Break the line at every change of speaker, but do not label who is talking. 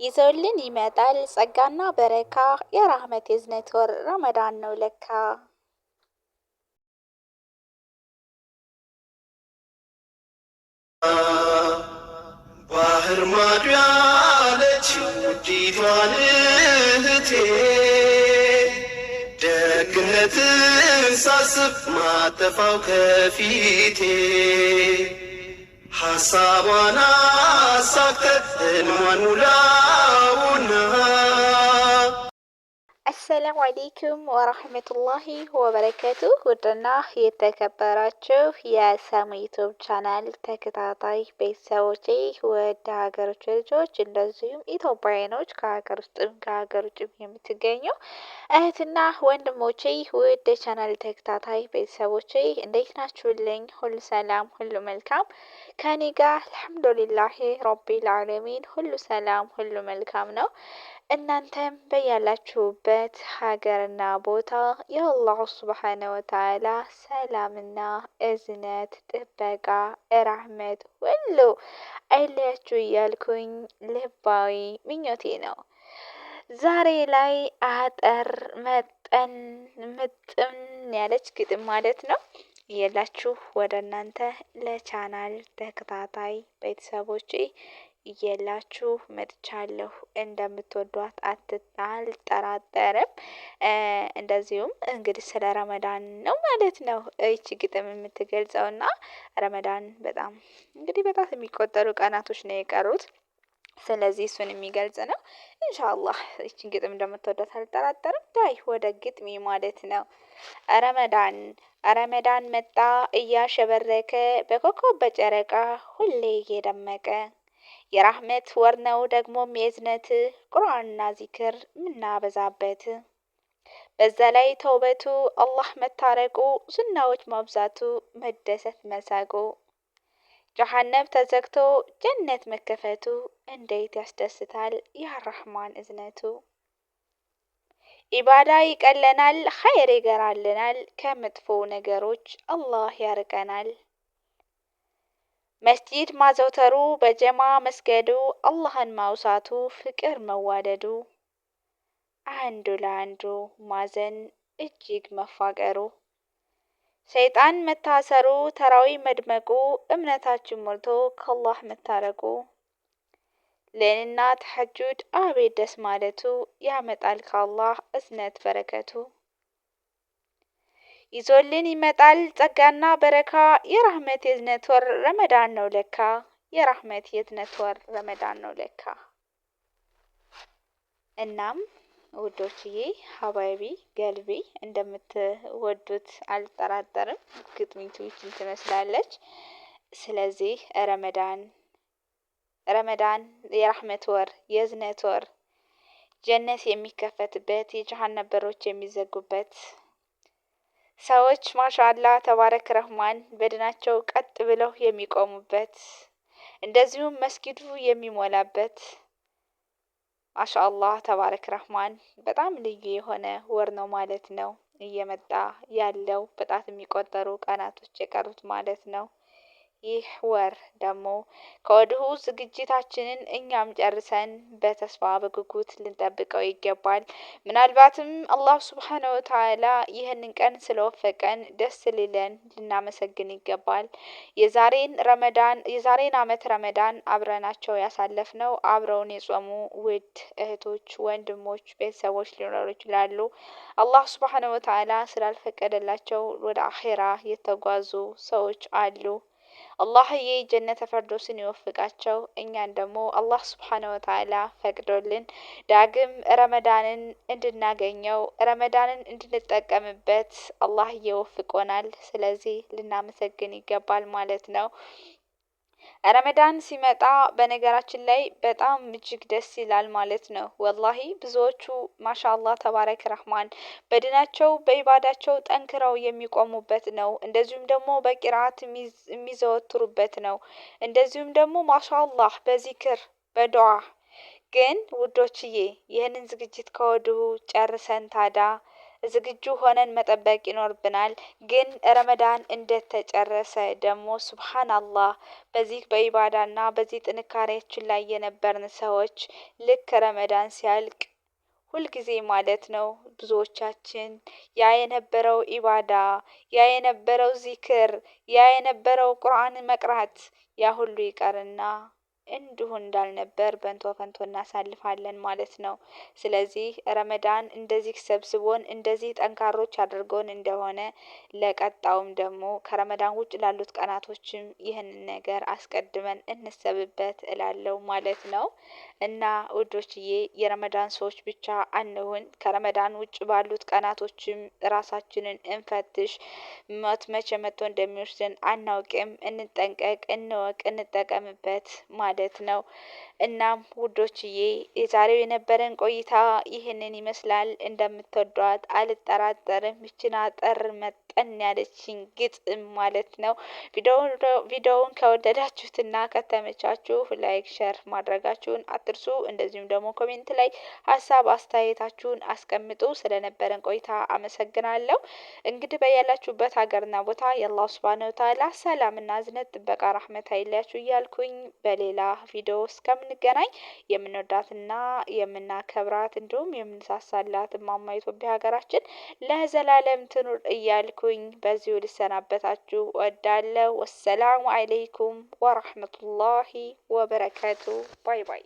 ይዘውልን ይመጣል ጸጋና በረካ የራህመት የዝነት ወር ረመዳን ነው ለካ።
ባህር ማዶ ያለችው ውዲቷን እህቴ ደግነትን ሳስብ ማጠፋው ከፊቴ ሐሳቧን አሳክተህ ሕልሟን ሙላውና
አሰላሙ አለይኩም ወራህመቱላሂ ወበረከቱ። ውድና የተከበራችሁ የሰሙ ዩቲዩብ ቻናል ተከታታይ ቤተሰቦቼ፣ ወደ ሀገሮች ልጆች እንደዚሁም ኢትዮጵያውያኖች ከሀገር ውስጥም ከሀገር ውጭም የምትገኙ እህትና ወንድሞቼ፣ ውድ ቻናል ተከታታይ ቤተሰቦቼ እንዴት ናችሁልኝ? ሁሉ ሰላም፣ ሁሉ መልካም ከኔ ጋር አልሐምዱሊላሂ ረቢል ዓለሚን ሁሉ ሰላም፣ ሁሉ መልካም ነው። እናንተም በያላችሁበት ሀገርና ቦታ የአላሁ ስብሓነ ወተዓላ ሰላምና እዝነት ጥበቃ ራህመት ሁሉ አይለያችሁ እያልኩኝ ልባዊ ምኞቴ ነው። ዛሬ ላይ አጠር መጠን ምጥን ያለች ግጥም ማለት ነው እየላችሁ ወደ እናንተ ለቻናል ተከታታይ ቤተሰቦቼ እየላችሁ መጥቻለሁ። እንደምትወዷት አልጠራጠርም። እንደዚሁም እንግዲህ ስለ ረመዳን ነው ማለት ነው ይቺ ግጥም የምትገልጸውና ረመዳን በጣም እንግዲህ በጣም የሚቆጠሩ ቀናቶች ነው የቀሩት። ስለዚህ እሱን የሚገልጽ ነው። ኢንሻአላህ ይቺን ግጥም እንደምትወዷት አልጠራጠርም። ዳይ ወደ ግጥሜ ማለት ነው። ረመዳን መጣ እያሸበረቀ በኮከብ በጨረቃ ሁሌ እየደመቀ የራህመት ወር ነው ደግሞም የእዝነት ቁርአንና ዚክር ምናበዛበት በዛ ላይ ተውበቱ አላህ መታረቁ ሱናዎች ማብዛቱ መደሰት መሳቁ ጀሃነም ተዘግቶ ጀነት መከፈቱ እንዴት ያስደስታል ያ ረህማን እዝነቱ። ኢባዳ ይቀለናል ኸይር ይገራልናል ከመጥፎ ነገሮች አላህ ያርቀናል። መስጂድ ማዘውተሩ በጀማ መስገዱ አላህን ማውሳቱ ፍቅር መዋደዱ አንዱ ለአንዱ ማዘን እጅግ መፋቀሩ ሰይጣን መታሰሩ ተራዊ መድመቁ እምነታችን ሞልቶ ከአላህ መታረቁ ሌሊና ተሐጁድ አቤት ደስ ማለቱ ያመጣል ከአላህ እዝነት በረከቱ። ይዞልን ይመጣል ጸጋና በረካ የራህመት የዝነት ወር ረመዳን ነው ለካ። የራህመት የዝነት ወር ረመዳን ነው ለካ። እናም ውዶችዬ ሀባይቢ ገልቢ እንደምትወዱት አልጠራጠርም። ግጥሚቱ ይችን ትመስላለች። ስለዚህ ረመዳን የራህመት ወር የዝነት ወር ጀነት የሚከፈትበት የጀሃነም በሮች የሚዘጉበት ሰዎች ማሻአላህ ተባረክ ረህማን በድናቸው ቀጥ ብለው የሚቆሙበት እንደዚሁም መስጊዱ የሚሞላበት ማሻአላህ ተባረክ ረህማን በጣም ልዩ የሆነ ወር ነው ማለት ነው። እየመጣ ያለው በጣት የሚቆጠሩ ቀናቶች የቀሩት ማለት ነው። ይህ ወር ደግሞ ከወዲሁ ዝግጅታችንን እኛም ጨርሰን በተስፋ በጉጉት ልንጠብቀው ይገባል። ምናልባትም አላህ ሱብሓነሁ ወተዓላ ይህንን ቀን ስለወፈቀን ደስ ሊለን ልናመሰግን ይገባል። የዛሬን አመት ረመዳን አብረናቸው ያሳለፍነው አብረውን የጾሙ ውድ እህቶች፣ ወንድሞች፣ ቤተሰቦች ሊኖሩ ይችላሉ። አላህ ሱብሓነሁ ወተዓላ ስላልፈቀደላቸው ወደ አኺራ የተጓዙ ሰዎች አሉ። አላህዬ ጀነተ ፈርዶስን ይወፍቃቸው። እኛን ደግሞ አላህ ሱብሓነሁ ወተዓላ ፈቅዶልን ዳግም ረመዳንን እንድናገኘው ረመዳንን እንድንጠቀምበት አላህዬ ወፍቆናል። ስለዚህ ልናመሰግን ይገባል ማለት ነው። ረመዳን ሲመጣ በነገራችን ላይ በጣም እጅግ ደስ ይላል ማለት ነው። ወላሂ ብዙዎቹ ማሻአላህ ተባረክ ረህማን በድናቸው በኢባዳቸው ጠንክረው የሚቆሙበት ነው። እንደዚሁም ደግሞ በቂራት የሚዘወትሩበት ነው። እንደዚሁም ደግሞ ማሻአላህ በዚክር በዱዓ ግን ውዶችዬ ይህንን ዝግጅት ከወዲሁ ጨርሰን ታዳ ዝግጁ ሆነን መጠበቅ ይኖርብናል። ግን ረመዳን እንደተጨረሰ ደግሞ ሱብሃንአላህ በዚህ በኢባዳና በዚህ ጥንካሬያችን ላይ የነበርን ሰዎች ልክ ረመዳን ሲያልቅ ሁልጊዜ ማለት ነው ብዙዎቻችን ያ የነበረው ኢባዳ ያ የነበረው ዚክር ያ የነበረው ቁርአን መቅራት ያ ሁሉ ይቀርና እንዲሁ እንዳልነበር በንቶ ፈንቶ እናሳልፋለን ማለት ነው። ስለዚህ ረመዳን እንደዚህ ሰብስቦን እንደዚህ ጠንካሮች አድርጎን እንደሆነ ለቀጣውም ደግሞ ከረመዳን ውጭ ላሉት ቀናቶችም ይህንን ነገር አስቀድመን እንሰብበት እላለሁ ማለት ነው። እና ውዶችዬ የረመዳን ሰዎች ብቻ አንሁን ከረመዳን ውጭ ባሉት ቀናቶችም ራሳችንን እንፈትሽ። ሞት መቼ መጥቶ እንደሚወስደን አናውቅም። እንጠንቀቅ እንወቅ እንጠቀምበት ማለት ነው። እናም ውዶችዬ የዛሬው የነበረን ቆይታ ይህንን ይመስላል። እንደምትወዷት አልጠራጠርም። ይቺን አጠር መጠን ያለችኝ ግጥም ማለት ነው። ቪዲዮውን ከወደዳችሁትና ከተመቻችሁ ላይክ ሸር ማድረጋችሁን አትርሱ። እንደዚሁም ደግሞ ኮሜንት ላይ ሀሳብ አስተያየታችሁን አስቀምጡ። ስለነበረን ቆይታ አመሰግናለሁ። እንግዲህ በያላችሁበት ሀገርና ቦታ የአላህ ሱብሃነሁ ወተዓላ ሰላምና እዝነት ጥበቃ ረህመት አይለያችሁ እያልኩኝ በሌላ ቪዲዮ እስከምንገናኝ የምንወዳትና የምናከብራት እንዲሁም የምንሳሳላት እማማ ኢትዮጵያ ሀገራችን ለዘላለም ትኑር እያልኩኝ በዚሁ ልሰናበታችሁ እወዳለሁ። ወሰላሙ አለይኩም ወራህመቱላሂ ወበረካቱ። ባይ ባይ።